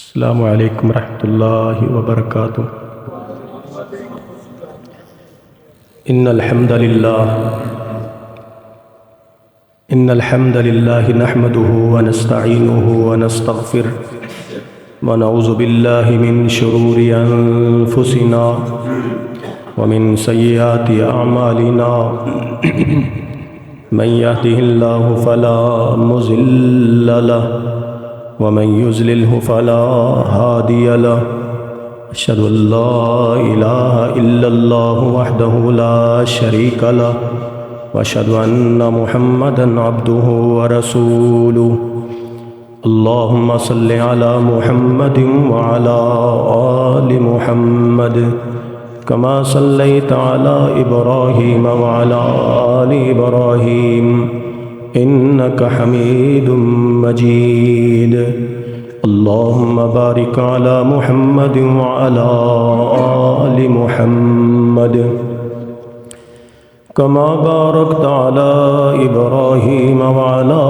السلام علیکم ورحمۃ اللہ وبرکاتہ۔ ان الحمد للہ نحمده ونستعینه ونستغفره ونعوذ باللہ من شرور انفسنا ومن سیئات اعمالنا من يهده اللہ فلا مضل له ومن يضلله فلا هادي له أشهد أن لا إله إلا الله وحده لا شريك له وأشهد أن محمدا عبده ورسوله اللهم صل على محمد وعلى آل محمد كما صليت على إبراهيم وعلى آل إبراهيم إنك حميد مجيد اللهم بارك على محمد وعلى آل محمد كما باركت على إبراهيم وعلى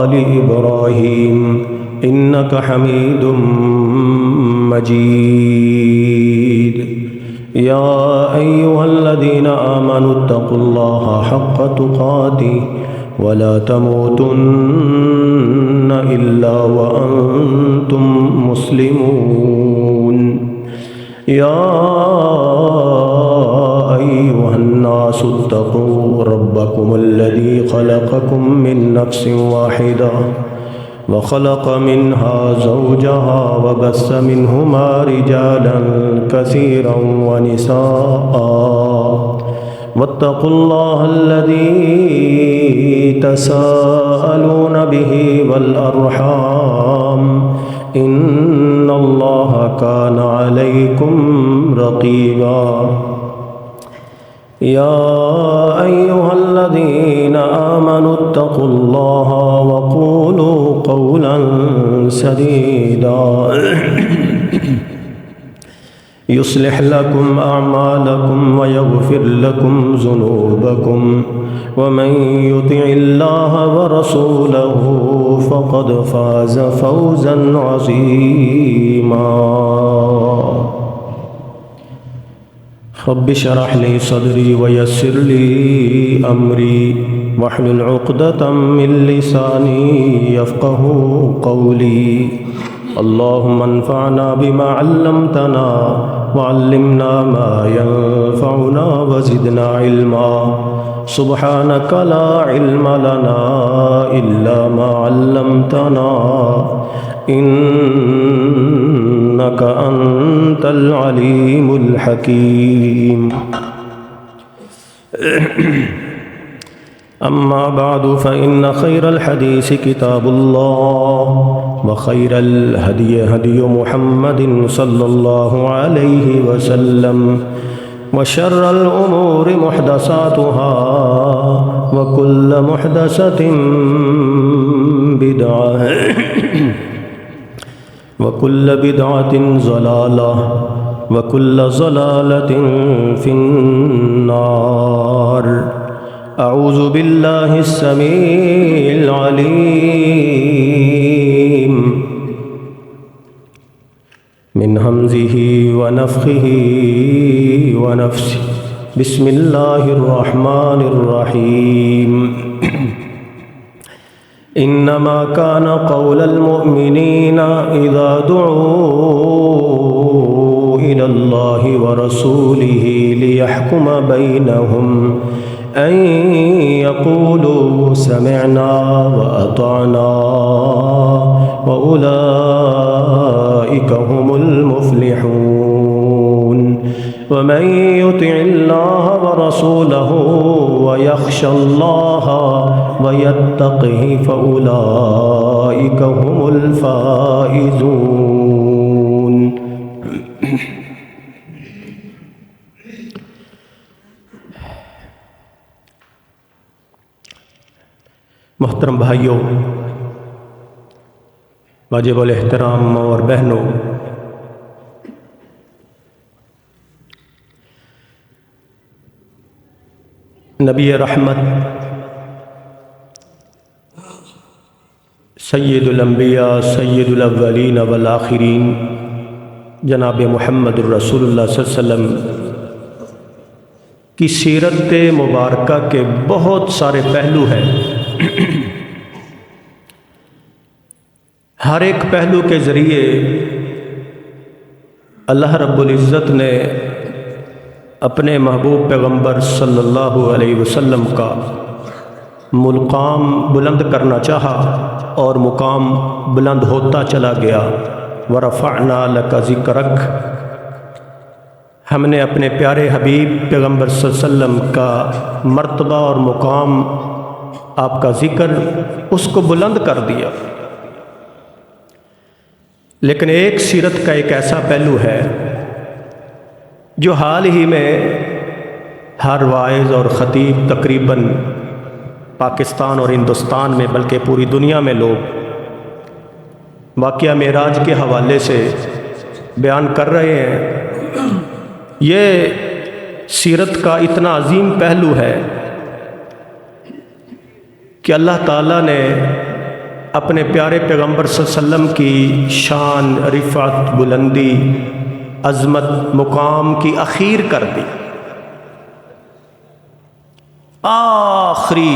آل إبراهيم إنك حميد مجيد يا أيها الذين آمنوا اتقوا الله حق تقاته ولا تموتن إلا وأنتم مسلمون يا أيها الناس اتقوا ربكم الذي خلقكم من نفس واحدة وخلق منها زوجها وبث منهما رجالا كثيرا ونساء واتقوا الله الذي تساءلون به والأرحام إن الله كان عليكم رقيبا يا أيها الذين آمنوا اتقوا الله وقولوا قولا سديدا يصلح لكم أعمالكم ويغفر لكم ذنوبكم ومن يطع الله ورسوله فقد فاز فوزا عظيما رب اشرح لي صدري ويسر لي أمري واحلل عقدة من لساني يفقه قولي اللهم انفعنا بما علمتنا وعلمنا ما ينفعنا وزدنا علما سبحانك لا علم لنا إلا ما علمتنا إنك أنت العليم الحكيم أما بعد فإن خير الحديث كتاب الله وخير الهدي هدي محمد صلى الله عليه وسلم وشر الأمور محدثاتها وكل محدثة بدعة وكل بدعة ضلالة وكل ضلالة في النار أعوذ بالله السميع العليم من همزه ونفخه ونفسه بسم الله الرحمن الرحيم إنما كان قول المؤمنين إذا دعوا إلى الله ورسوله ليحكم بينهم أن يقولوا سمعنا وأطعنا وأولئك هم المفلحون ومن يطع الله ورسوله ويخشى الله ويتقه فأولئك هم الفائزون محترم بھائیوں، واجب الاحترام اور بہنوں، نبی رحمت سید الانبیاء سید الاولین والآخرین جناب محمد الرسول اللہ صلی اللہ علیہ وسلم کی سیرت مبارکہ کے بہت سارے پہلو ہیں۔ ہر ایک پہلو کے ذریعے اللہ رب العزت نے اپنے محبوب پیغمبر صلی اللہ علیہ وسلم کا مقام بلند کرنا چاہا اور مقام بلند ہوتا چلا گیا۔ وَرَفَعْنَا لَكَ ذِكْرَكَ، ہم نے اپنے پیارے حبیب پیغمبر صلی اللہ علیہ وسلم کا مرتبہ اور مقام، آپ کا ذکر، اس کو بلند کر دیا۔ لیکن ایک سیرت کا ایک ایسا پہلو ہے جو حال ہی میں ہر واعظ اور خطیب تقریباً پاکستان اور ہندوستان میں بلکہ پوری دنیا میں لوگ واقعہ معراج کے حوالے سے بیان کر رہے ہیں۔ یہ سیرت کا اتنا عظیم پہلو ہے کہ اللہ تعالیٰ نے اپنے پیارے پیغمبر صلی اللہ علیہ وسلم کی شان، رفعت، بلندی، عظمت، مقام کی اخیر کر دی۔ آخری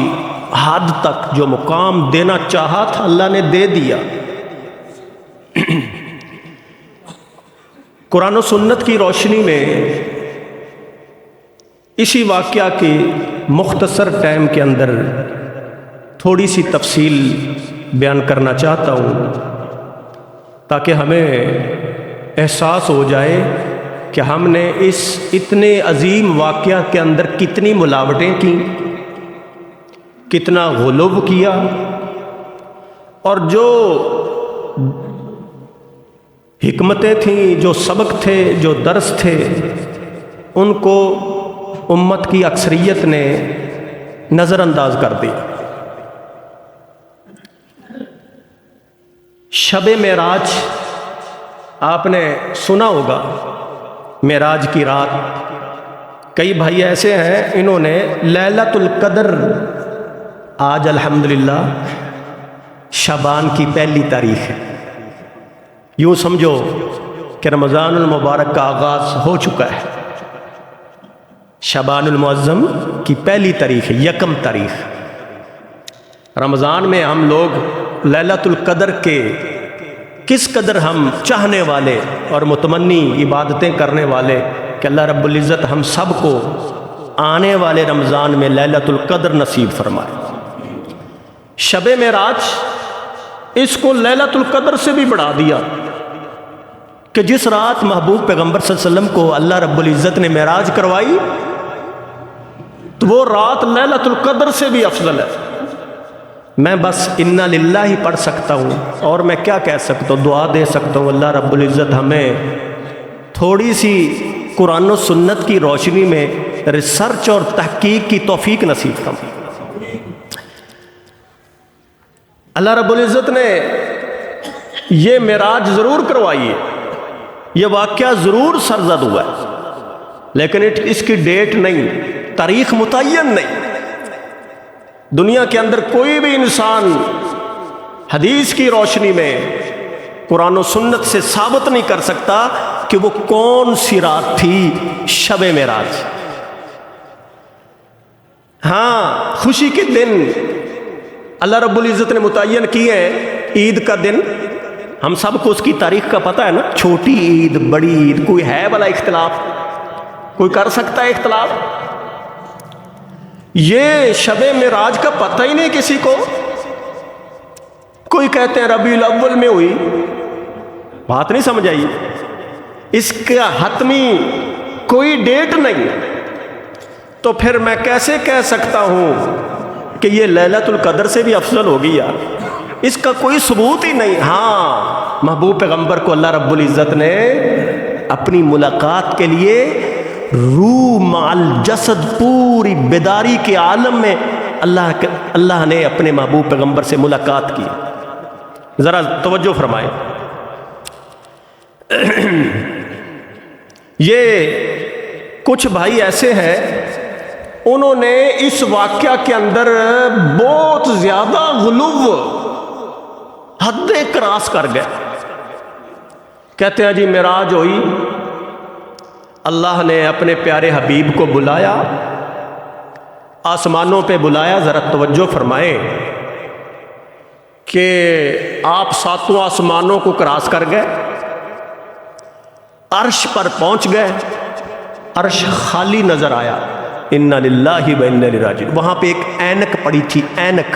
حد تک جو مقام دینا چاہا تھا اللہ نے دے دیا۔ قرآن و سنت کی روشنی میں اسی واقعہ کی مختصر ٹائم کے اندر تھوڑی سی تفصیل بیان کرنا چاہتا ہوں تاکہ ہمیں احساس ہو جائے کہ ہم نے اس اتنے عظیم واقعہ کے اندر کتنی ملاوٹیں کی، کتنا غلو کیا، اور جو حکمتیں تھیں، جو سبق تھے، جو درس تھے، ان کو امت کی اکثریت نے نظر انداز کر دی۔ شب معراج آپ نے سنا ہوگا، معراج کی رات۔ کئی بھائی ایسے ہیں انہوں نے لیلۃ القدر، آج الحمدللہ شعبان کی پہلی تاریخ ہے، یوں سمجھو کہ رمضان المبارک کا آغاز ہو چکا ہے۔ شعبان المعظم کی پہلی تاریخ ہے، یکم تاریخ۔ رمضان میں ہم لوگ لیلۃ القدر کے کس قدر ہم چاہنے والے اور متمنی عبادتیں کرنے والے کہ اللہ رب العزت ہم سب کو آنے والے رمضان میں لیلۃ القدر نصیب فرمائے۔ شب معراج، اس کو لیلۃ القدر سے بھی بڑھا دیا کہ جس رات محبوب پیغمبر صلی اللہ علیہ وسلم کو اللہ رب العزت نے معراج کروائی تو وہ رات لیلۃ القدر سے بھی افضل ہے۔ میں بس انا للہ ہی پڑھ سکتا ہوں، اور میں کیا کہہ سکتا ہوں، دعا دے سکتا ہوں اللہ رب العزت ہمیں تھوڑی سی قرآن و سنت کی روشنی میں ریسرچ اور تحقیق کی توفیق نصیب فرمائے۔ اللہ رب العزت نے یہ معراج ضرور کروائی ہے، یہ واقعہ ضرور سرزد ہوا ہے، لیکن اس کی ڈیٹ نہیں، تاریخ متعین نہیں۔ دنیا کے اندر کوئی بھی انسان حدیث کی روشنی میں قرآن و سنت سے ثابت نہیں کر سکتا کہ وہ کون سی رات تھی شب معراج۔ ہاں، خوشی کے دن اللہ رب العزت نے متعین کیے ہیں۔ عید کا دن ہم سب کو اس کی تاریخ کا پتہ ہے نا، چھوٹی عید، بڑی عید، کوئی ہے بلا اختلاف؟ کوئی کر سکتا ہے اختلاف؟ یہ شب معراج کا پتہ ہی نہیں کسی کو۔ کوئی کہتے ہیں ربیع الاول میں ہوئی، بات نہیں سمجھ آئی، اس کا حتمی کوئی ڈیٹ نہیں، تو پھر میں کیسے کہہ سکتا ہوں کہ یہ لیلۃ القدر سے بھی افضل ہوگی یار؟ اس کا کوئی ثبوت ہی نہیں۔ ہاں، محبوب پیغمبر کو اللہ رب العزت نے اپنی ملاقات کے لیے روح مع الجسد، پوری بیداری کے عالم میں اللہ نے اپنے محبوب پیغمبر سے ملاقات کی۔ ذرا توجہ فرمائیں، یہ کچھ بھائی ایسے ہیں انہوں نے اس واقعہ کے اندر بہت زیادہ غلو حدیں کراس کر گئے. کہتے ہیں جی معراج ہوئی، اللہ نے اپنے پیارے حبیب کو بلایا، آسمانوں پہ بلایا. ذرا توجہ فرمائیں کہ آپ 7 آسمانوں کو کراس کر گئے، عرش پر پہنچ گئے، عرش خالی نظر آیا. انا للہ و انا الیہ راجعون. وہاں پہ ایک اینک پڑی تھی، اینک.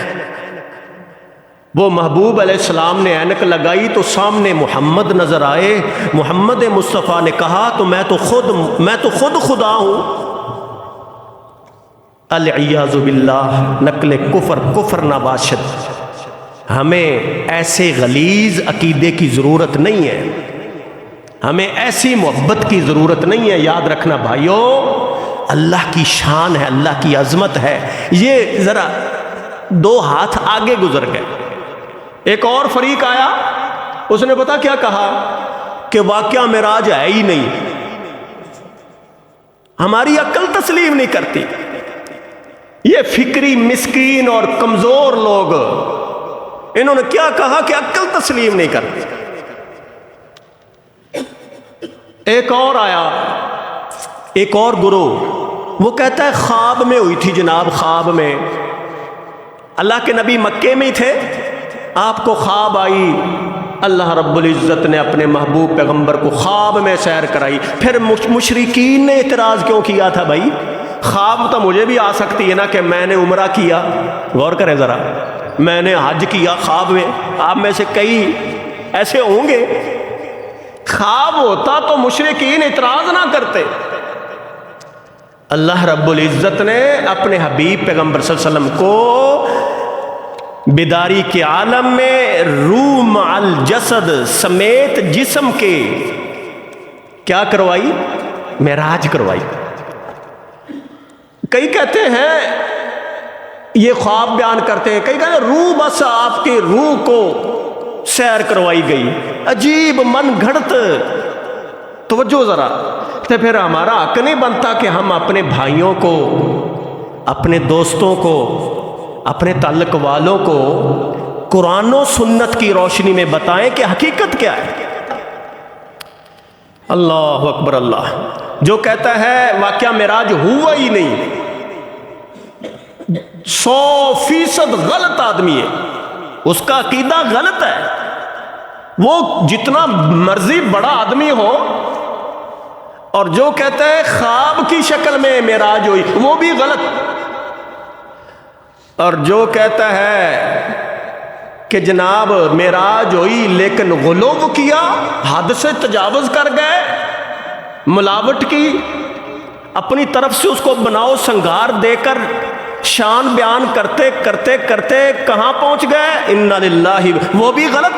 وہ محبوب علیہ السلام نے اینک لگائی تو سامنے محمد نظر آئے. محمد مصطفیٰ نے کہا تو میں تو خود خدا ہوں. العیاذ باللہ، نقل کفر نباشد. ہمیں ایسے غلیظ عقیدے کی ضرورت نہیں ہے، ہمیں ایسی محبت کی ضرورت نہیں ہے. یاد رکھنا بھائیو، اللہ کی شان ہے، اللہ کی عظمت ہے. یہ ذرا 2 ہاتھ آگے گزر گئے. ایک اور فریق آیا، اس نے پتا کیا کہا کہ واقعہ معراج ہے ہی نہیں. ہماری عقل تسلیم نہیں کرتی. یہ فکری مسکین اور کمزور لوگ، انہوں نے کیا کہا کہ عقل تسلیم نہیں کرتی. ایک اور آیا، ایک اور گروہ، وہ کہتا ہے خواب میں ہوئی تھی جناب. خواب میں اللہ کے نبی مکے میں ہی تھے، آپ کو خواب آئی، اللہ رب العزت نے اپنے محبوب پیغمبر کو خواب میں سیر کرائی. پھر مشرکین نے اعتراض کیوں کیا تھا؟ بھائی خواب تو مجھے بھی آ سکتی ہے نا کہ میں نے عمرہ کیا. غور کریں ذرا، میں نے حج کیا خواب میں. آپ میں سے کئی ایسے ہوں گے. خواب ہوتا تو مشرکین اعتراض نہ کرتے. اللہ رب العزت نے اپنے حبیب پیغمبر صلی اللہ علیہ وسلم کو بیداری کے عالم میں روح مع الجسد سمیت جسم کے کیا کروائی؟ معراج کروائی. کئی کہتے ہیں یہ خواب بیان کرتے ہیں، کئی کہتے ہیں روح بس آپ کی روح کو سیر کروائی گئی. عجیب من گھڑت. توجہ ذرا. تو پھر ہمارا حق نہیں بنتا کہ ہم اپنے بھائیوں کو، اپنے دوستوں کو، اپنے تعلق والوں کو قرآن و سنت کی روشنی میں بتائیں کہ حقیقت کیا ہے. اللہ اکبر اللہ. جو کہتا ہے واقعہ معراج ہوا ہی نہیں، 100% غلط آدمی ہے، اس کا عقیدہ غلط ہے. وہ جتنا مرضی بڑا آدمی ہو، اور جو کہتا ہے خواب کی شکل میں معراج ہوئی، وہ بھی غلط. اور جو کہتا ہے کہ جناب معراج ہوئی لیکن غلو کیا، حد سے تجاوز کر گئے، ملاوٹ کی، اپنی طرف سے اس کو بناؤ سنگار دے کر شان بیان کرتے کرتے کرتے کہاں پہنچ گئے؟ انا للہ. وہ بھی غلط.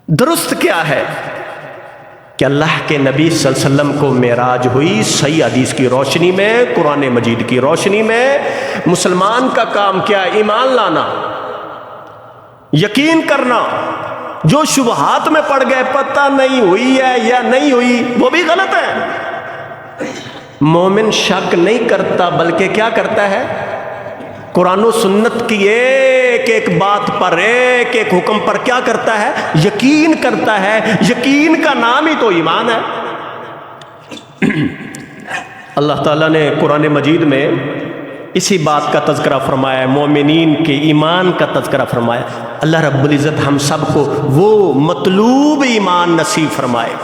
درست کیا ہے کہ اللہ کے نبی صلی اللہ علیہ وسلم کو معراج ہوئی صحیح حدیث کی روشنی میں، قرآن مجید کی روشنی میں. مسلمان کا کام کیا ہے؟ ایمان لانا، یقین کرنا. جو شبہات میں پڑ گئے پتہ نہیں ہوئی ہے یا نہیں ہوئی، وہ بھی غلط ہے. مومن شک نہیں کرتا بلکہ کیا کرتا ہے؟ قرآن و سنت کی ایک ایک بات پر، ایک ایک حکم پر کیا کرتا ہے؟ یقین کرتا ہے. یقین کا نام ہی تو ایمان ہے. اللہ تعالیٰ نے قرآن مجید میں اسی بات کا تذکرہ فرمایا ہے، مومنین کے ایمان کا تذکرہ فرمایا. اللہ رب العزت ہم سب کو وہ مطلوب ایمان نصیب فرمائے.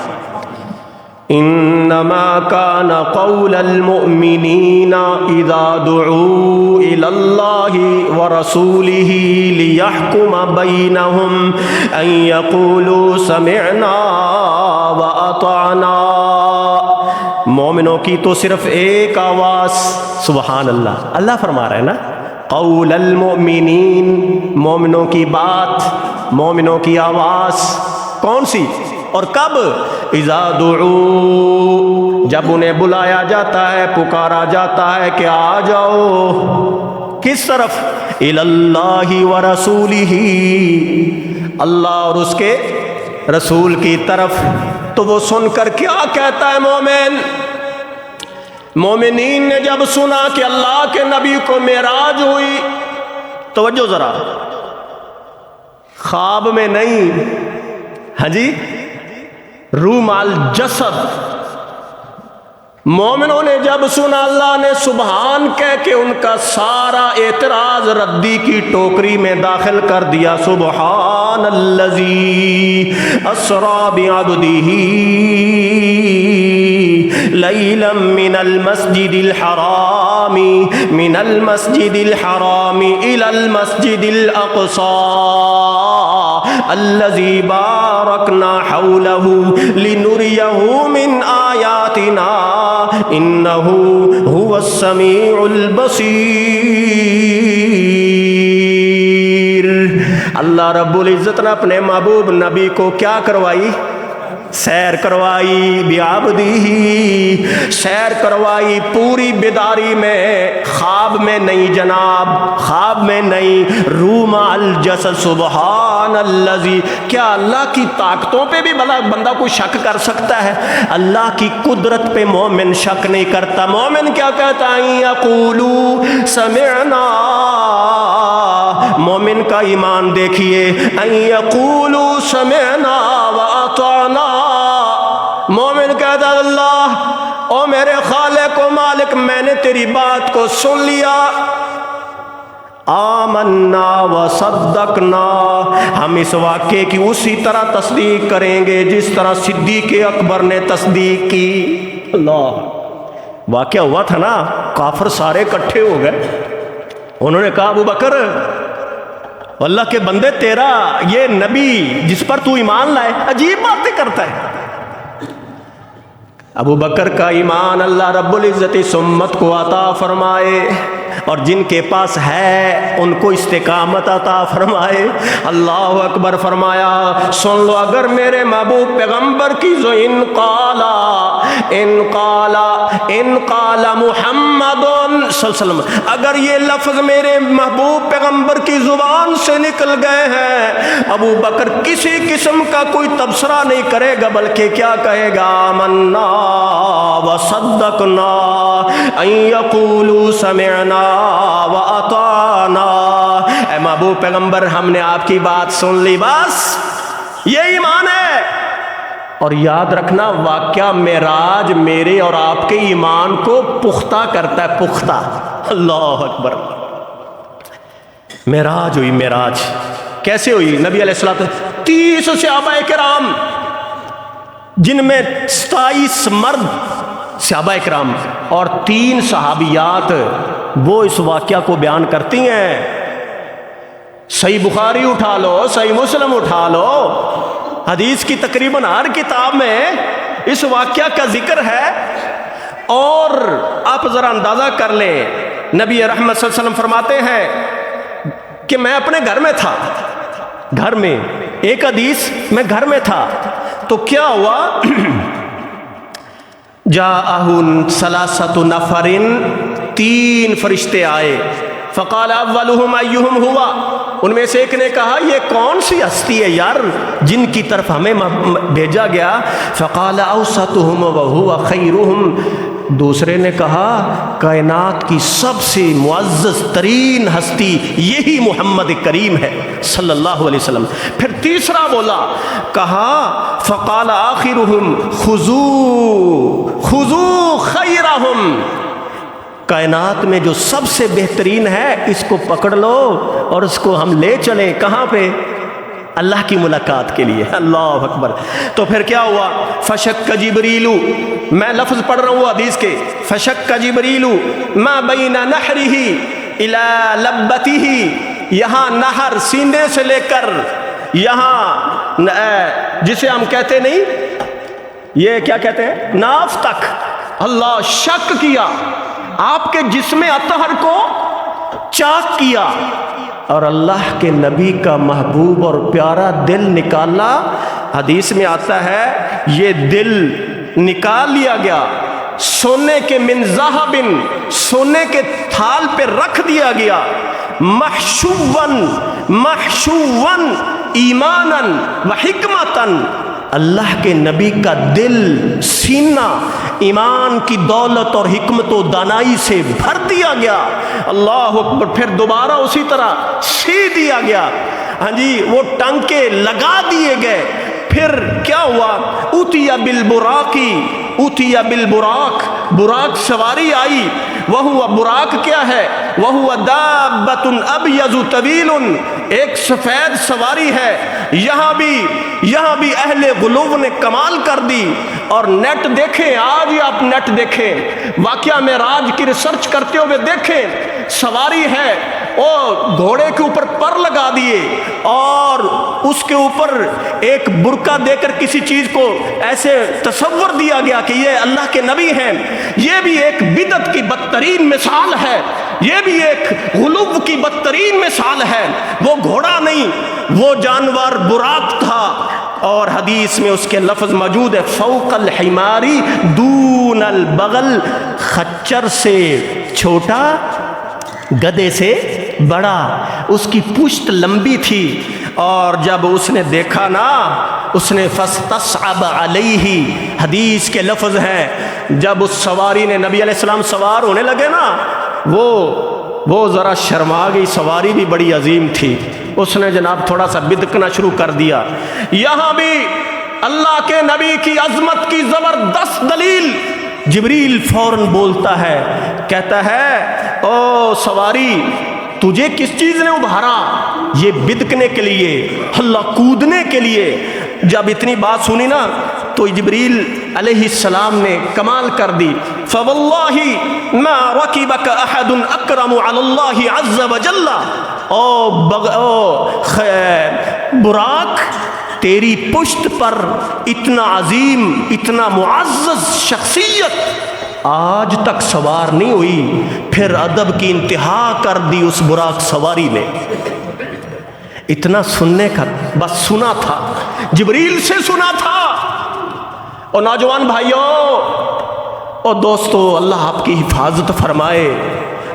انما كان قول المؤمنین اذا دعوا الى اللہ ورسولہ لیحکم بینہم ان یقولوا سمعنا واطعنا. مومنوں کی تو صرف ایک آواز، سبحان اللہ. اللہ فرما رہے ہیں نا، قول المؤمنین، مومنوں کی بات، مومنوں کی آواز. کون سی اور کب؟ اذا دعو، جب انہیں بلایا جاتا ہے، پکارا جاتا ہے کہ آ جاؤ. کس طرف؟ الی اللہ ورسولہ، اللہ اور اس کے رسول کی طرف. تو وہ سن کر کیا کہتا ہے مومن؟ مومنین نے جب سنا کہ اللہ کے نبی کو معراج ہوئی، توجہ ذرا، خواب میں نہیں، ہاں جی، روح مال جسد۔ مومنوں نے جب سنا اللہ نے سبحان کہہ کے ان کا سارا اعتراض ردی کی ٹوکری میں داخل کر دیا۔ سبحان الذی اسری بعبدہ لیلا من المسجد الحرام الی المسجد الاقصی الذی بارکنا حولہ لنریہ من آیاتنا انہ هو السمیع البصیر۔ اللہ رب العزت نے اپنے محبوب نبی کو کیا کروائی؟ سیر کروائی، بعبدہ، سیر کروائی پوری بیداری میں، خواب میں نہیں جناب، خواب میں نہیں، روح مع الجسد۔ سبحان الذی، کیا اللہ کی طاقتوں پہ بھی بندہ کوئی شک کر سکتا ہے؟ اللہ کی قدرت پہ مومن شک نہیں کرتا۔ مومن کیا کہتا ہے؟ یقولو سمعنا، مومن کا ایمان دیکھیے، ان یقولو سمعنا واطعنا، مومن کہتا ہے اللہ او میرے خالق و مالک میں نے تیری بات کو سن لیا، آمنا وصدقنا، ہم اس واقعے کی اسی طرح تصدیق کریں گے جس طرح صدیق اکبر نے تصدیق کی۔ اللہ، واقعہ ہوا تھا نا، کافر سارے اکٹھے ہو گئے، انہوں نے کہا ابو بکر اللہ کے بندے تیرا یہ نبی جس پر تو ایمان لائے عجیب باتیں کرتا ہے۔ ابو بکر کا ایمان اللہ رب العزت اس امت کو عطا فرمائے، اور جن کے پاس ہے ان کو استقامت عطا فرمائے۔ اللہ اکبر فرمایا، سن لو اگر میرے محبوب پیغمبر کی جو ان قال محمد صلی اللہ علیہ وسلم، اگر یہ لفظ میرے محبوب پیغمبر کی زبان سے نکل گئے ہیں، ابو بکر کسی قسم کا کوئی تبصرہ نہیں کرے گا، بلکہ کیا کہے گا؟ آمنا وصدقنا ان یقولوا سمعنا واطعنا۔ اے محبوب پیغمبر، ہم نے آپ کی بات سن لی، بس یہ ایمان ہے۔ اور یاد رکھنا، واقعہ معراج میرے اور آپ کے ایمان کو پختہ کرتا ہے، پختہ۔ اللہ اکبر، معراج ہوئی۔ معراج کیسے ہوئی؟ نبی علیہ الصلوۃ والسلام 30 صحابہ کرام، جن میں 27 مرد صحابہ کرام اور 3 صحابیات، وہ اس واقعہ کو بیان کرتی ہیں۔ صحیح بخاری اٹھا لو، صحیح مسلم اٹھا لو، حدیث کی تقریباً ہر کتاب میں اس واقعہ کا ذکر ہے۔ اور آپ ذرا اندازہ کر لیں، نبی رحمت صلی اللہ علیہ وسلم فرماتے ہیں کہ میں اپنے گھر میں تھا، گھر میں، ایک حدیث میں گھر میں تھا، تو کیا ہوا؟ جاءہ ثلاثۃ نفر، 3 فرشتے آئے، فقال اولہم ایہم ہوا، ان میں سے ایک نے کہا یہ کون سی ہستی ہے یار جن کی طرف ہمیں بھیجا گیا؟ فقال اوسطہم وہو خیرہم، دوسرے نے کہا کائنات کی سب سے معزز ترین ہستی یہی محمد کریم ہے صلی اللہ علیہ وسلم۔ پھر تیسرا بولا، کہا فقال آخرہم خذوا خیرہم، کائنات میں جو سب سے بہترین ہے اس کو پکڑ لو اور اس کو ہم لے چلیں، کہاں پہ؟ اللہ کی ملاقات کے لیے۔ اللہ اکبر۔ تو پھر کیا ہوا؟ فشک جبریل، میں لفظ پڑھ رہا ہوں حدیث کے، فشک جبریل ما بین نحرہ الی لبتہ، یہاں نہر سینے سے لے کر یہاں جسے ہم کہتے نہیں، یہ کیا کہتے ہیں، ناف تک، اللہ شک کیا، آپ کے جسم اطہر کو چاک کیا، اور اللہ کے نبی کا محبوب اور پیارا دل نکالا۔ حدیث میں آتا ہے یہ دل نکال لیا گیا، سونے کے من ذہب، سونے کے تھال پہ رکھ دیا گیا، محشوًا ایمانا وحکمتا، اللہ کے نبی کا دل، سینہ ایمان کی دولت اور حکمت و دانائی سے بھر دیا گیا۔ اللہ اکبر۔ پھر دوبارہ اسی طرح سی دیا گیا۔ ہاں جی وہ ٹانکے لگا دیے گئے. پھر کیا ہوا؟ اوتیا بالبراقی، اوتیا بالبراق، براق سواری آئی. وہو براق کیا ہے؟ وہو دابۃ ابیض طویل، ایک سفید سواری ہے. یہاں بھی اہل غلو نے کمال کر دی. اور نیٹ دیکھیں، آج آپ نیٹ دیکھیں، واقعہ معراج کی ریسرچ کرتے ہوئے دیکھیں، سواری ہے اور گھوڑے کے اوپر پر لگا دیے اور اس کے اوپر ایک برقع دے کر کسی چیز کو ایسے تصور دیا گیا کہ یہ اللہ کے نبی ہیں. یہ بھی ایک بدعت کی بدترین مثال ہے، یہ بھی ایک غلو کی بدترین مثال ہے. وہ گھوڑا نہیں، وہ جانور براق تھا. اور حدیث میں اس کے لفظ موجود ہے، فوق الحماری دون البغل، خچر سے چھوٹا گدھے سے بڑا. اس کی پشت لمبی تھی. اور جب اس نے دیکھا نا، اس نے فاستصعب علیہ، حدیث کے لفظ ہیں، جب اس سواری نے، نبی علیہ السلام سوار ہونے لگے نا، وہ ذرا شرما گئی. سواری بھی بڑی عظیم تھی. اس نے جناب تھوڑا سا بدکنا شروع کر دیا. یہاں بھی اللہ کے نبی کی عظمت کی زبردست دلیل. جبریل فوراً بولتا ہے، کہتا ہے او سواری، تجھے کس چیز نے ابھارا؟ یہ بدکنے کے لیے، اللہ کودنے کے لیے. جب اتنی بات سنی نا تو جبریل علیہ السلام نے کمال کر دی. فواللہ ما رکبک احد اکرم علی اللہ عز وجل. براق، تیری پشت پر اتنا عظیم، اتنا معزز شخصیت آج تک سوار نہیں ہوئی. پھر ادب کی انتہا کر دی اس براق سواری نے. اتنا سننے کا بس سنا تھا، جبریل سے سنا تھا. اور نوجوان بھائیوں اور دوستو، اللہ آپ کی حفاظت فرمائے.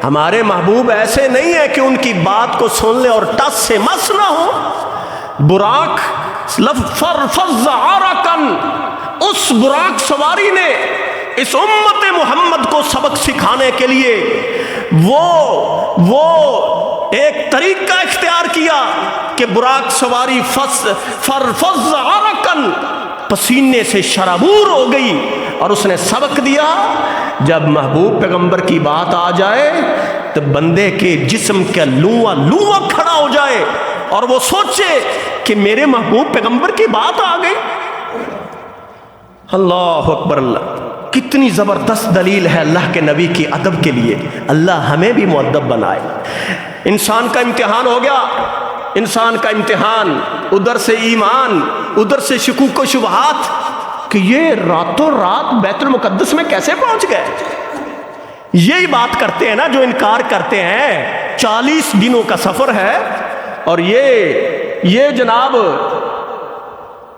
ہمارے محبوب ایسے نہیں ہیں کہ ان کی بات کو سن لے اور ٹس سے مس نہ ہو. براق فرفض عرقاً، اس براق سواری نے اس امت محمد کو سبق سکھانے کے لیے وہ ایک طریقہ اختیار کیا کہ براق سواری فرفض عرقاً، پسینے سے شرابور ہو گئی. اور اس نے سبق دیا، جب محبوب پیغمبر کی بات آ جائے تو بندے کے جسم کا لواں کھڑا ہو جائے اور وہ سوچے کہ میرے محبوب پیغمبر کی بات آ گئی. اللہ اکبر. اللہ کتنی زبردست دلیل ہے اللہ کے نبی کی ادب کے لیے. اللہ ہمیں بھی مؤدب بنائے. انسان کا امتحان ہو گیا، انسان کا امتحان، ادھر سے ایمان، ادھر سے شکوک و شبہات کہ یہ راتوں رات بیت المقدس میں کیسے پہنچ گئے. یہی بات کرتے ہیں نا جو انکار کرتے ہیں. 40 دنوں کا سفر ہے اور یہ جناب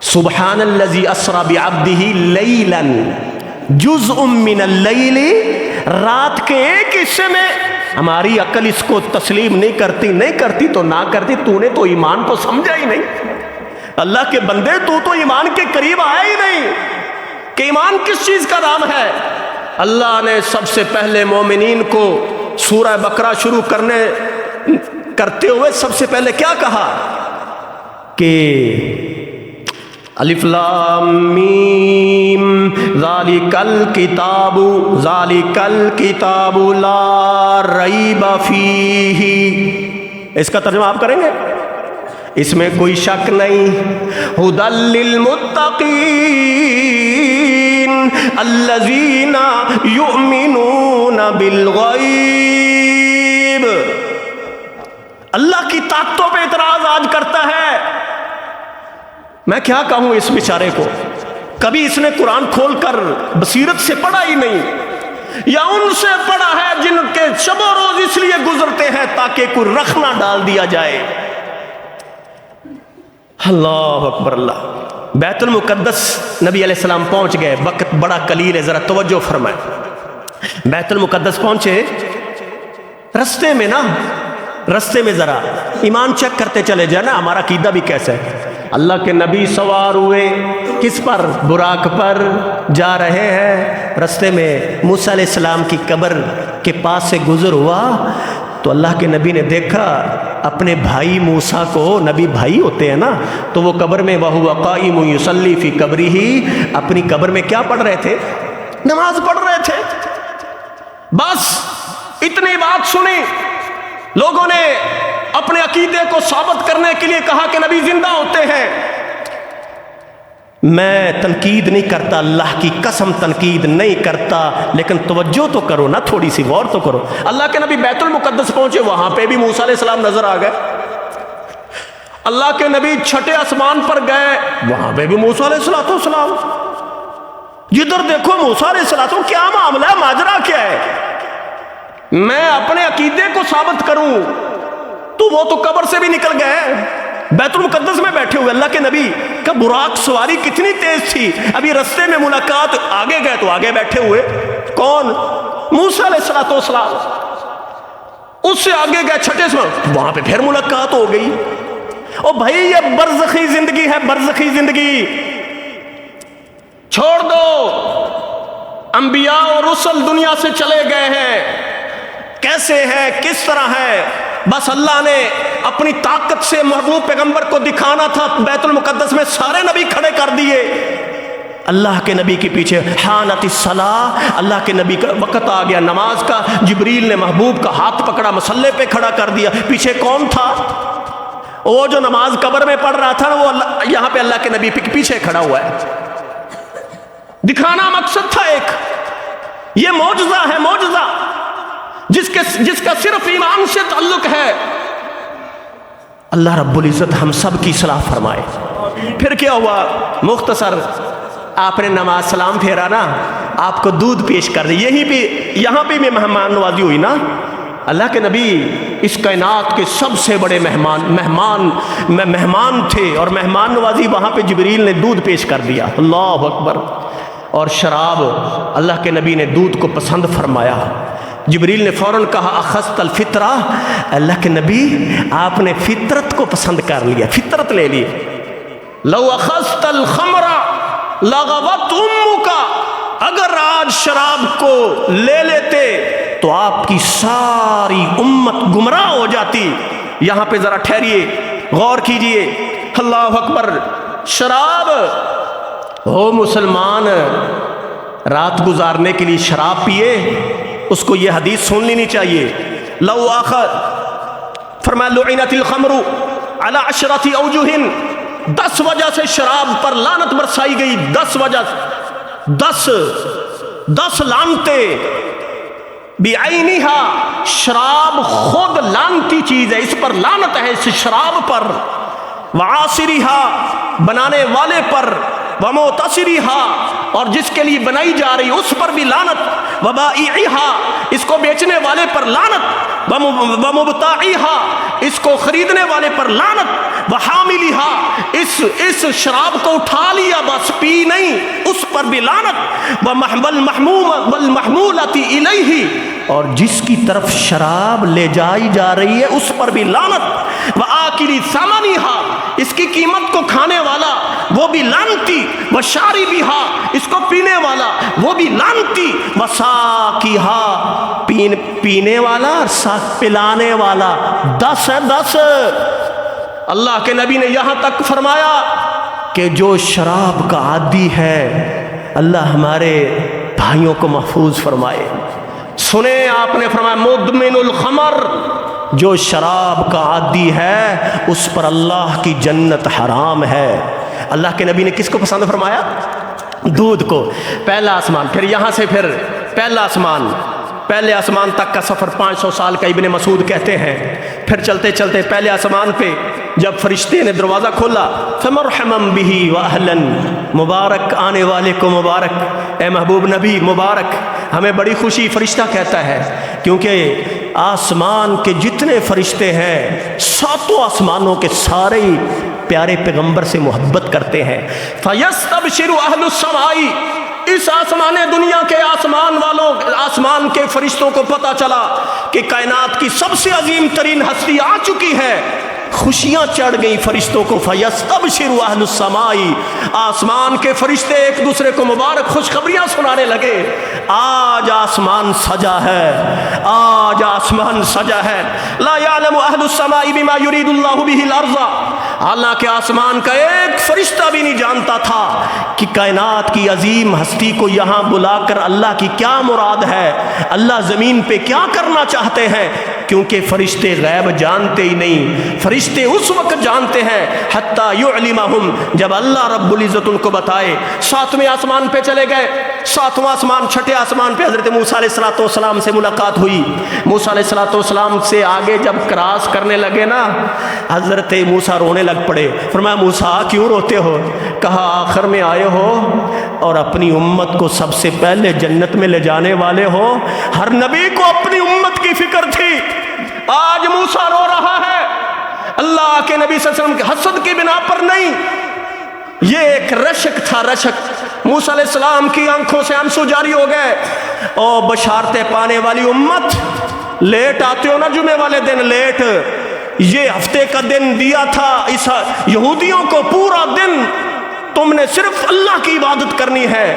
سبحان الذی اسری بعبدہ لیلا جزء من اللیل، رات کے ایک حصے میں. ہماری عقل اس کو تسلیم نہیں کرتی تو نہ کرتی. تو نے تو ایمان کو سمجھا ہی نہیں. اللہ کے بندے، تو ایمان کے قریب آیا ہی نہیں کہ ایمان کس چیز کا نام ہے. اللہ نے سب سے پہلے مومنین کو سورہ بقرہ شروع کرتے ہوئے سب سے پہلے کیا کہا کہ الف لام میم ذالک الکتاب لا ریب فیہ. اس کا ترجمہ آپ کریں گے؟ اس میں کوئی شک نہیں. ھدی للمتقین الذین یؤمنون بالغیب. اللہ کی طاقتوں پہ اعتراض آج کرتا ہے. میں کیا کہوں اس بیچارے کو، کبھی اس نے قرآن کھول کر بصیرت سے پڑھا ہی نہیں، یا ان سے پڑھا ہے جن کے شب و روز اس لیے گزرتے ہیں تاکہ کوئی رخ نہ ڈال دیا جائے. اللہ اکبر. اللہ بیت المقدس نبی علیہ السلام پہنچ گئے. وقت بڑا قلیل ہے، ذرا توجہ فرمائیں. بیت المقدس پہنچے، رستے میں ذرا ایمان چیک کرتے چلے جائے نا، ہمارا عقیدہ بھی کیسا ہے. اللہ کے نبی سوار ہوئے کس پر؟ براق پر جا رہے ہیں. رستے میں موسیٰ علیہ السلام کی قبر کے پاس سے گزر ہوا تو اللہ کے نبی نے دیکھا اپنے بھائی موسیٰ کو، نبی بھائی ہوتے ہیں نا، تو وہ قبر میں وَهُوَ قَائِمٌ يُصَلِّي فِي قَبْرِهِ، اپنی قبر میں کیا پڑھ رہے تھے؟ نماز پڑھ رہے تھے۔ بس اتنی بات سنی، لوگوں نے اپنے عقیدے کو ثابت کرنے کے لیے کہا کہ نبی زندہ ہوتے ہیں۔ میں تنقید نہیں کرتا، اللہ کی قسم تنقید نہیں کرتا، لیکن توجہ تو کرو نا، تھوڑی سی غور تو کرو۔ اللہ کے نبی بیت المقدس پہنچے، وہاں پہ بھی موسیٰ علیہ السلام نظر آ گئے۔ اللہ کے نبی چھٹے آسمان پر گئے، وہاں پہ بھی موسیٰ علیہ السلام، جدھر دیکھو موسیٰ علیہ السلام۔ کیا معاملہ ہے، ماجرا کیا ہے؟ میں اپنے عقیدے کو ثابت کروں تو وہ تو قبر سے بھی نکل گئے، بیت المقدس میں بیٹھے ہوئے۔ اللہ کے نبی کا براق سواری کتنی تیز تھی، ابھی رستے میں ملاقات، آگے گئے تو آگے بیٹھے ہوئے کون؟ موسیٰ علیہ السلام۔ اس سے آگے گئے چھٹے سے، وہاں پہ پھر ملاقات ہو گئی۔ او بھائی یہ برزخی زندگی ہے، برزخی زندگی چھوڑ دو۔ انبیاء اور رسل دنیا سے چلے گئے ہیں، کیسے ہے، کس طرح ہے، بس اللہ نے اپنی طاقت سے محبوب پیغمبر کو دکھانا تھا۔ بیت المقدس میں سارے نبی کھڑے کر دیے، اللہ کے نبی کے پیچھے حانت الصلاۃ، اللہ کے نبی کا وقت آ گیا نماز کا، جبریل نے محبوب کا ہاتھ پکڑا، مصلی پہ کھڑا کر دیا۔ پیچھے کون تھا؟ وہ جو نماز قبر میں پڑھ رہا تھا، وہ یہاں پہ اللہ کے نبی کے پیچھے کھڑا ہوا ہے۔ دکھانا مقصد تھا ایک، یہ معجزہ ہے، معجزہ جس کا صرف ایمان سے تعلق ہے۔ اللہ رب العزت ہم سب کی اصلاح فرمائے۔ پھر کیا ہوا؟ مختصر آپ نے نماز سلام پھیرا نا، آپ کو دودھ پیش کر دی، یہاں پہ بھی مہمان نوازی ہوئی نا۔ اللہ کے نبی اس کائنات کے سب سے بڑے مہمان تھے، اور مہمان نوازی وہاں پہ جبریل نے دودھ پیش کر دیا، اللہ اکبر۔ اور شراب، اللہ کے نبی نے دودھ کو پسند فرمایا۔ جبریل نے فوراً کہا اخذت الفطرہ، اللہ کے نبی آپ نے فطرت کو پسند کر لیا، فطرت لے لی۔ لو اخذت الخمر لغوت امک، اگر آج شراب کو لے لیتے تو آپ کی ساری امت گمراہ ہو جاتی۔ یہاں پہ ذرا ٹھہریے، غور کیجئے، اللہ اکبر۔ شراب، ہو مسلمان رات گزارنے کے لیے شراب پیے، اس کو یہ حدیث سن لینی چاہیے۔ لو آخر فرمایا لعنت الخمر علی 10 اوجہ، 10 وجہ سے شراب پر لعنت برسائی گئی، 10 وجہ، 10 لعنتیں بعینہا، شراب خود لعنتی چیز ہے، اس پر لعنت ہے، اس شراب پر، وعاصرہا، بنانے والے پر، ومعتصرہا، اور جس کے لیے بنائی جا رہی اس پر بھی لعنت، وبائعہا، اس کو بیچنے والے پر لعنت، ومبتاعہا، اس کو خریدنے والے پر لعنت، وحاملہا، اس شراب کو اٹھا لیا بس پی نہیں، اس پر بھی لعنت، والمحمولۃ الیہ، اور جس کی طرف شراب لے جائی جا رہی ہے اس پر بھی لعنت، وآکل ثمنہا، اس کی قیمت کو کھانے والا وہ بھی لعنتی، وشاربہا، اس کو پینے والا وہ بھی لعنتی، وساقیہا، پینے والا اور ساتھ پلانے والا، 10 ہے، 10۔ اللہ کے نبی نے یہاں تک فرمایا کہ جو شراب کا عادی ہے، اللہ ہمارے بھائیوں کو محفوظ فرمائے۔ سنیں، آپ نے فرمایا مدمن الخمر، جو شراب کا عادی ہے اس پر اللہ کی جنت حرام ہے۔ اللہ کے نبی نے کس کو پسند فرمایا؟ دودھ کو۔ پہلا آسمان، پھر یہاں سے پھر پہلا آسمان، پہلے آسمان تک کا سفر 500 سال کا ابن مسعود کہتے ہیں۔ پھر چلتے چلتے پہلے آسمان پہ جب فرشتے نے دروازہ کھولا، فمرحما بہ واہلا، مبارک آنے والے کو مبارک، اے محبوب نبی مبارک، ہمیں بڑی خوشی، فرشتہ کہتا ہے، کیونکہ آسمان کے جتنے فرشتے ہیں 7 آسمانوں کے سارے ہی پیارے پیغمبر سے محبت کرتے ہیں۔ فَيَسْتَبْشِرُ أَهْلُ السَّمَاءِ، اس آسمان دنیا کے آسمان والوں، آسمان کے فرشتوں کو پتہ چلا کہ کائنات کی سب سے عظیم ترین ہستی آ چکی ہے، خوشیاں چڑھ گئی فرشتوں کو۔ فَيَسْتَبْشِرُ أَهْلُ السَّمَاءِ، آسمان کے فرشتے ایک دوسرے کو مبارک خوشخبریاں سنانے لگے، آج آسمان سجا ہے، آج آسمان سجا ہے. لا یعلم اہل السماء بما یرید اللہ بہ الارض، حالانکہ آسمان کا ایک فرشتہ بھی نہیں جانتا تھا کہ کائنات کی عظیم ہستی کو یہاں بلا کر اللہ کی کیا مراد ہے، اللہ زمین پہ کیا کرنا چاہتے ہیں، کیونکہ فرشتے غیب جانتے ہی نہیں. فرشتے اس وقت جانتے ہیں حتیٰ یعلمہم، جب اللہ رب العزت ان کو بتائے. 7ویں آسمان پہ چلے گئے. 7واں آسمان، چھٹے آسمان پہ حضرت موسیٰ علیہ السلام سے ملاقات ہوئی. موسیٰ علیہ السلام سے آگے جب کراس کرنے لگے نا، حضرت موسیٰ رونے لگ پڑے. فرمایا موسیٰ کیوں روتے ہو؟ کہا آخر میں آئے ہو اور اپنی امت کو سب سے پہلے جنت میں لے جانے والے ہو. ہر نبی کو اپنی امت کی فکر تھی. آج موسیٰ رو رہا ہے اللہ کے نبی صلی اللہ علیہ وسلم کے حسد کی بنا پر نہیں، یہ ایک رشک تھا، رشک. موسیٰ علیہ السلام کی آنکھوں سے آنسو جاری ہو گئے. او بشارتیں پانے والی امت، لیٹ آتے ہو نا جمعے والے دن، لیٹ. یہ ہفتے کا دن دیا تھا اس یہودیوں کو، پورا دن تم نے صرف اللہ کی عبادت کرنی ہے.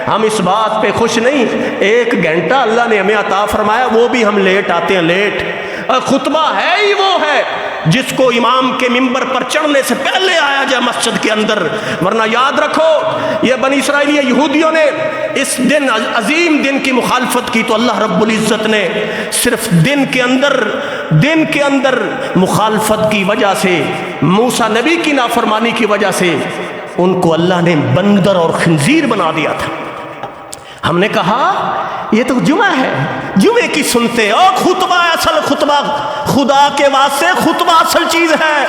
ہم اس بات پہ خوش نہیں، 1 گھنٹہ اللہ نے ہمیں عطا فرمایا، وہ بھی ہم لیٹ آتے ہیں. لیٹ خطبہ ہے ہی وہ ہے جس کو امام کے ممبر پر چڑھنے سے پہلے آیا جائے مسجد کے اندر. ورنہ یاد رکھو یہ بنی اسرائیل یہودیوں نے اس دن، عظیم دن کی مخالفت کی تو اللہ رب العزت نے صرف دن کے اندر مخالفت کی وجہ سے، موسیٰ نبی کی نافرمانی کی وجہ سے ان کو اللہ نے بندر اور خنزیر بنا دیا تھا. ہم نے کہا یہ تو جمعہ ہے، جمعے کی سنتے، اور خطبہ اصل خطبہ، خدا کے واسطے خطبہ اصل چیز ہے.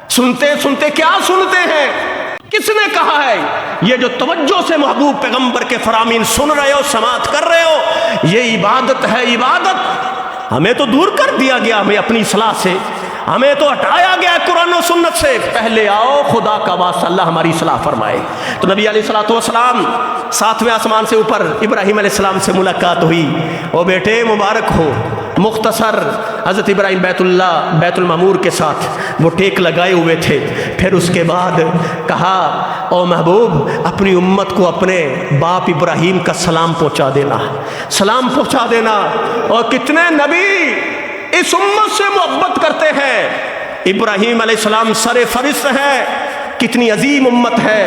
سنتے کیا سنتے ہیں؟ کس نے کہا ہے؟ یہ جو توجہ سے محبوب پیغمبر کے فرامین سن رہے ہو، سماعت کر رہے ہو، یہ عبادت ہے. عبادت ہمیں تو دور کر دیا گیا، ہمیں اپنی اصلاح سے ہمیں تو ہٹایا گیا قرآن و سنت سے. پہلے آؤ خدا کا واسطہ اللہ ہماری اصلاح فرمائے. تو نبی علیہ السلام 7ویں آسمان سے اوپر ابراہیم علیہ السلام سے ملاقات ہوئی. او بیٹے مبارک ہو. مختصر حضرت ابراہیم بیت المعمور کے ساتھ وہ ٹیک لگائے ہوئے تھے. پھر اس کے بعد کہا او محبوب اپنی امت کو اپنے باپ ابراہیم کا سلام پہنچا دینا، سلام پہنچا دینا. اور کتنے نبی اس امت سے محبت کرتے ہیں. ابراہیم علیہ السلام سر فہرست ہے. کتنی عظیم امت ہے،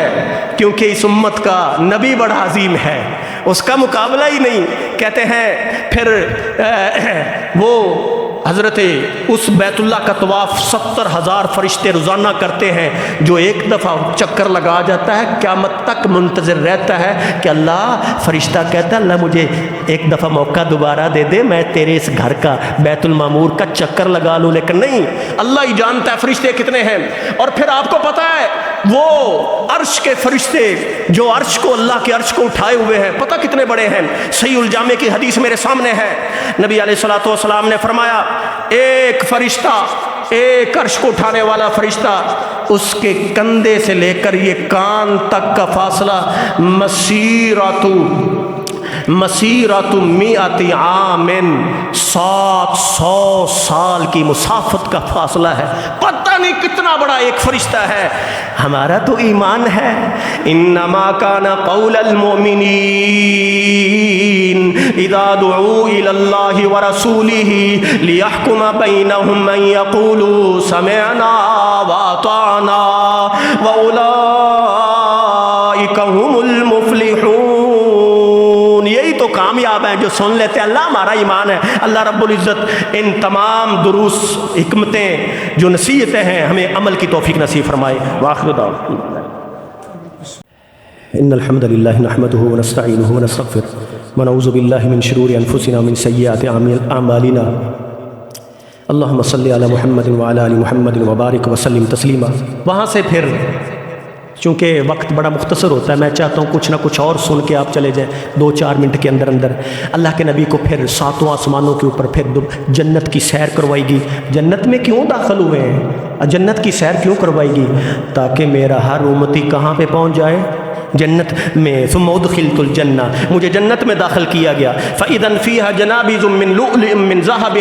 کیونکہ اس امت کا نبی بڑا عظیم ہے، اس کا مقابلہ ہی نہیں. کہتے ہیں پھر وہ حضرت اس بیت اللہ کا طواف 70,000 فرشتے روزانہ کرتے ہیں، جو ایک دفعہ چکر لگا جاتا ہے قیامت تک منتظر رہتا ہے کہ اللہ، فرشتہ کہتا ہے اللہ مجھے ایک دفعہ موقع دوبارہ دے دے، میں تیرے اس گھر کا بیت المعمور کا چکر لگا لوں. لیکن نہیں، اللہ ہی جانتا ہے فرشتے کتنے ہیں. اور پھر آپ کو پتا ہے وہ عرش کے فرشتے جو عرش کو، اللہ کے عرش کو اٹھائے ہوئے ہیں، پتہ کتنے بڑے ہیں. صحیح الجامع کی حدیث میرے سامنے ہے. نبی علیہ السلام نے فرمایا ایک فرشتہ، ایک عرش کو اٹھانے والا فرشتہ، اس کے کندھے سے لے کر یہ کان تک کا فاصلہ مسیرۃ 100 عام، 700 سال کی مسافت کا فاصلہ ہے. پتہ نہیں کتنا بڑا ایک فرشتہ ہے. ہمارا تو ایمان ہے انما کان قول المؤمنین اذا دعوا الى اللہ ورسولہ لیحکم بینہم ان یقولوا سمعنا واطعنا واولئک هم المفلحون. یہی تو کامیاب ہیں جو سن لیتے ہیں. اللہ ہمارا ایمان ہے. اللہ رب العزت ان تمام دروس، حکمتیں جو نصیحتیں ہیں ہمیں عمل کی توفیق نصیب فرمائے. وآخر دعوانا ان الحمد للہ نحمده ونستعینه ونستغفره ونعوذ باللہ من شرور انفسنا ومن سیئات اعمالنا. اللہم صلی علی محمد وعلی آل محمد وبارک وسلم تسلیما. وہاں سے پھر چونکہ وقت بڑا مختصر ہوتا ہے، میں چاہتا ہوں کچھ نہ کچھ اور سن کے آپ چلے جائیں 2-4 منٹ کے اندر اندر. اللہ کے نبی کو پھر 7 آسمانوں کے اوپر پھر جنت کی سیر کروائی گی. جنت میں کیوں داخل ہوئے ہیں؟ جنت کی سیر کیوں کروائی گی؟ تاکہ میرا ہر امتی کہاں پہ پہنچ جائے؟ جنت میں. ثم ادخلت الجنہ، مجھے جنت میں داخل کیا گیا. فاذا فیہا جنابیز من لؤلؤ من ذہب،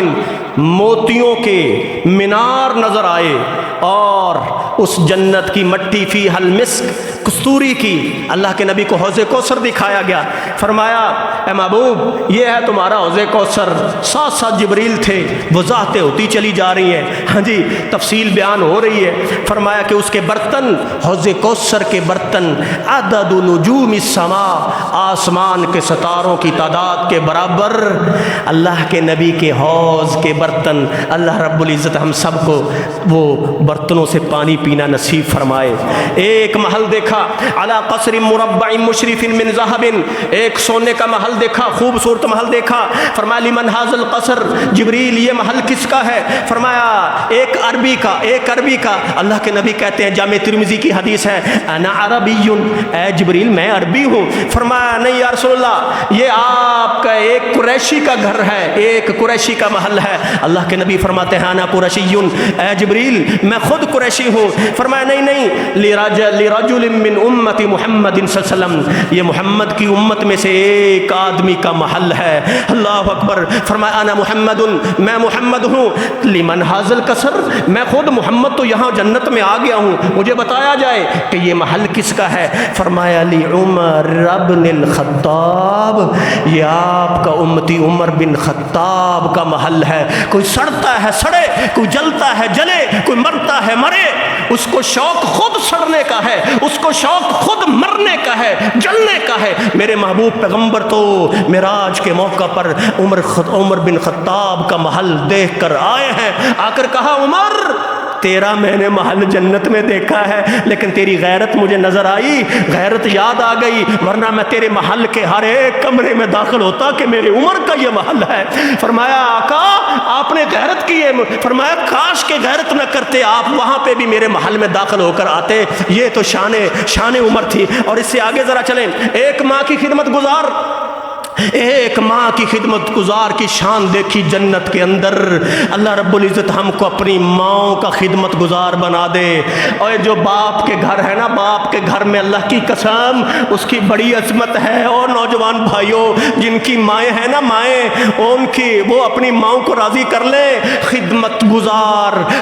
موتیوں کے مینار نظر آئے، اور اس جنت کی مٹی فیہا المسک، کستوری کی. اللہ کے نبی کو حوض کوثر دکھایا گیا. فرمایا اے محبوب یہ ہے تمہارا حوض کوثر، ساتھ ساتھ جبریل تھے، وضاحتیں ہوتی چلی جا رہی ہیں، ہاں جی تفصیل بیان ہو رہی ہے۔ فرمایا کہ اس کے برتن، حوض کوثر کے برتن عدد نجوم السماء، آسمان کے ستاروں کی تعداد کے برابر۔ اللہ کے نبی کے حوض کے برتن، اللہ رب العزت ہم سب کو وہ برتنوں سے پانی پینا نصیب فرمائے۔ ایک محل دیکھا علی قصر مربع مشرف من ذهب، ایک سونے کا محل دیکھا، خوبصورت محل دیکھا۔ فرمایا لمن هذا القصر، جبریل یہ محل کس کا ہے؟ فرمایا ایک عربی کا، ایک عربی کا۔ اللہ کے نبی کہتے ہیں، جامع ترمذی کی حدیث ہے، انا عربی، اے جبریل میں عربی ہوں۔ فرمایا نہیں یا رسول اللہ، یہ آپ کا ایک قریشی کا گھر ہے، ایک قریشی کا محل ہے۔ اللہ کے نبی فرماتے ہیں انا قریشی، اے جبریل میں خود قریشی ہوں۔ فرمایا نہیں نہیں، لرجل من امت محمد صلی اللہ علیہ وسلم، یہ محمد کی امت میں سے ایک آدمی کا محل ہے۔ اللہ اکبر۔ فرمایا انا محمد، میں محمد ہوں۔ لمن حاصل قصر، میں خود محمد تو یہاں جنت میں آ گیا ہوں، مجھے بتایا جائے کہ یہ محل کس کا ہے۔ فرمایا لی عمر بن الخطاب، یہ آپ کا امتی عمر بن خطاب کا محل ہے۔ کوئی سڑتا ہے سڑے، کوئی جلتا ہے جلے، کوئی مرتا ہے مرے، اس کو شوق خود سڑنے کا ہے، اس کو شوق خود مرنے کا ہے، جلنے کا ہے۔ میرے محبوب پیغمبر تو معراج کے موقع پر عمر بن خطاب کا محل دیکھ کر آئے ہیں، آ کر کہا عمر تیرا میں نے محل جنت میں دیکھا ہے، لیکن تیری غیرت مجھے نظر آئی، غیرت یاد آ گئی، ورنہ میں تیرے محل کے ہر ایک کمرے میں داخل ہوتا کہ میرے عمر کا یہ محل ہے۔ فرمایا آقا آپ نے غیرت کی ہے، فرمایا کاش کے غیرت نہ کرتے، آپ وہاں پہ بھی میرے محل میں داخل ہو کر آتے۔ یہ تو شان عمر تھی۔ اور اس سے آگے ذرا چلیں، ایک ماں کی خدمت گزار، ایک ماں کی خدمت گزار کی شان دیکھی جنت کے اندر۔ اللہ رب العزت ہم کو اپنی ماں کا خدمت گزار بنا دے۔ اور جو باپ کے گھر ہے نا، باپ کے گھر میں اللہ کی قسم اس کی بڑی عظمت ہے۔ اور نوجوان بھائیوں جن کی مائیں ہیں نا، مائیں ان کی، وہ اپنی ماں کو راضی کر لیں۔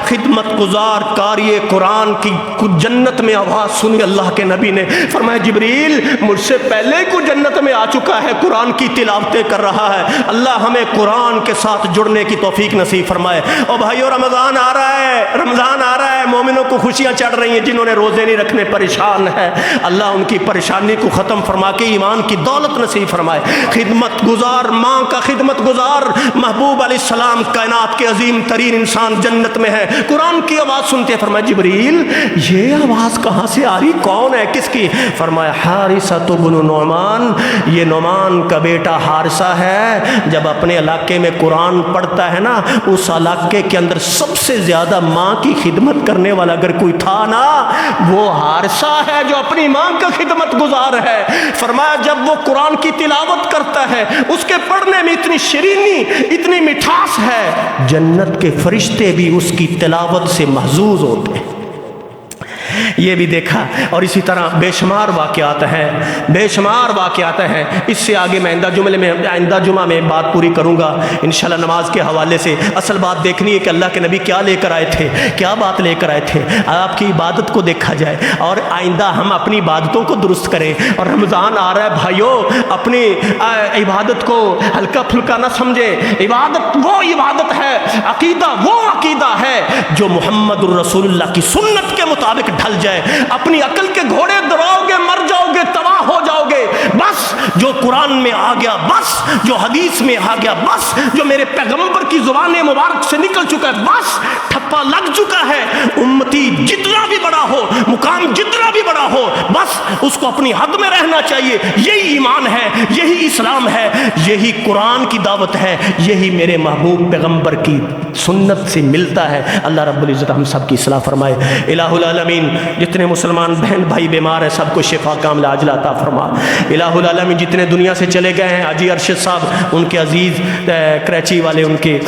خدمت گزار قاری قرآن کی جنت میں آواز سنی اللہ کے نبی نے، فرمایا جبریل مجھ سے پہلے کو جنت میں آ چکا ہے، قرآن کی تلاوتیں کر رہا ہے۔ اللہ ہمیں قرآن کے ساتھ جڑنے کی توفیق نصیب فرمائے۔ اور بھائیو رمضان آ رہا ہے، رمضان آ رہا ہے، مومنوں کو خوشیاں چڑھ رہی ہیں، جنہوں نے روزے نہیں رکھنے پریشان ہے، اللہ ان کی پریشانی کو ختم فرما کے ایمان کی دولت نصیب فرمائے۔ خدمت گزار ماں کا خدمت گزار، محبوب علیہ السلام کائنات کے عظیم ترین انسان جنت میں ہے، قرآن کی آواز سنتے فرمایا جبریل یہ آواز کہاں سے آ رہی، کون ہے، کس کی؟ فرمایا حارثہ بن نعمان، یہ نعمان کا بیٹا حارثہ ہے۔ جب اپنے علاقے میں قرآن پڑھتا ہے نا، اس علاقے کے اندر سب سے زیادہ ماں کی خدمت کرنے والا اگر کوئی تھا نا، وہ حارثہ ہے جو اپنی ماں کا خدمت گزار ہے۔ فرمایا جب وہ قرآن کی تلاوت کرتا ہے، اس کے پڑھنے میں اتنی شیرینی، اتنی مٹھاس ہے، جنت کے فرشتے بھی اس کی تلاوت سے محظوظ ہوتے ہیں۔ یہ بھی دیکھا۔ اور اسی طرح بے شمار واقعات ہیں۔ اس سے آگے میں آئندہ جمعہ میں بات پوری کروں گا انشاءاللہ نماز کے حوالے سے۔ اصل بات دیکھنی ہے کہ اللہ کے نبی کیا لے کر آئے تھے، کیا بات لے کر آئے تھے، آپ کی عبادت کو دیکھا جائے اور آئندہ ہم اپنی عبادتوں کو درست کریں۔ اور رمضان آ رہا ہے بھائیوں، اپنی عبادت کو ہلکا پھلکا نہ سمجھیں۔ عبادت وہ عبادت ہے، عقیدہ وہ عقیدہ ہے جو محمد الرسول اللہ کی سنت کے مطابق ڈھل جائے۔ اپنی عقل کے گھوڑے دوڑاؤ گے، مر جاؤ گے، تباہ ہو جاؤ گے۔ بس جو قرآن میں آ گیا، بس جو حدیث میں آ گیا، بس جو میرے پیغمبر کی زبان مبارک سے نکل چکا ہے، بس ٹھپا لگ چکا ہے۔ امتی جتنا بھی بڑا ہو، مقام جتنا بھی بڑا ہو، بس اس کو اپنی حد میں رہنا چاہیے۔ یہی ایمان ہے، یہی اسلام ہے، یہی قرآن کی دعوت ہے، یہی میرے محبوب پیغمبر کی سنت سے ملتا ہے۔ اللہ رب العزت ہم سب کی اصلاح فرمائے۔ الہ العالمین جتنے مسلمان بہن بھائی بیمار ہیں سب کو شفا کاملہ عاجلہ عطا فرما۔ الہ العالمین جتنے دنیا سے چلے گئے ہیں، حاجی ارشد صاحب ان کے عزیز کراچی والے ان کے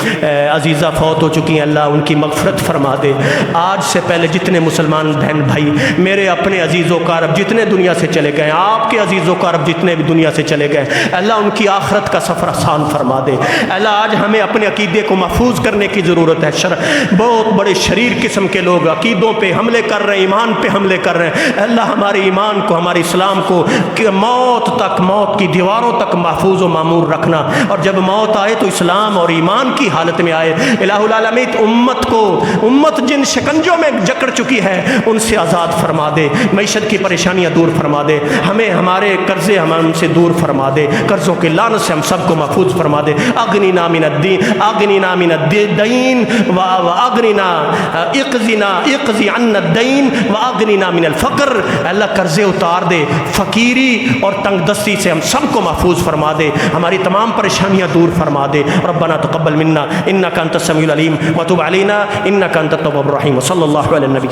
عزیزہ فوت ہو چکی ہیں، اللہ ان کی مغفرت فرما دے۔ آج سے پہلے جتنے مسلمان بہن بھائی میرے اپنے عزیز و اقارب جتنے دنیا سے چلے گئے ہیں، آپ کے عزیز و اقارب جتنے بھی دنیا سے چلے گئے، اللہ ان کی آخرت کا سفر آسان فرما دے۔ اللہ آج ہمیں اپنے عقیدے کو محفوظ کرنے کی ضرورت ہے۔ بہت بڑے شریر قسم کے لوگ عقیدوں پہ حملے کر رہے ہیں، ایمان پہ حملے کر رہے ہیں۔ اللہ ہمارے ایمان کو، ہمارے اسلام کو کہ موت تک، موت کی دیواروں تک محفوظ و معمور رکھنا، اور جب موت آئے تو اسلام اور ایمان کی حالت میں آئے۔ الہ العالمین امت جن شکنجوں میں جکڑ چکی ہے ان سے آزاد فرما دے، معیشت کی پریشانیاں دور فرما دے، ہمیں ہمارے قرضے ہم سے دور فرما دے، قرضوں کے لعنت سے ہم سب کو محفوظ فرما دے۔ اغننا من الدین واغننا اقضی عنا الدین واغننا من الفقر۔ اللہ قرضے اتار دے، فقیری اور تنگ دستی سے ہم سب کو محفوظ فرما دے، ہماری تمام پریشانیاں دور فرما دے۔ ربنا تقبل منا انک انت السمیع العلیم وتب علینا انک انت التواب الرحیم، وصلی اللہ علی النبی۔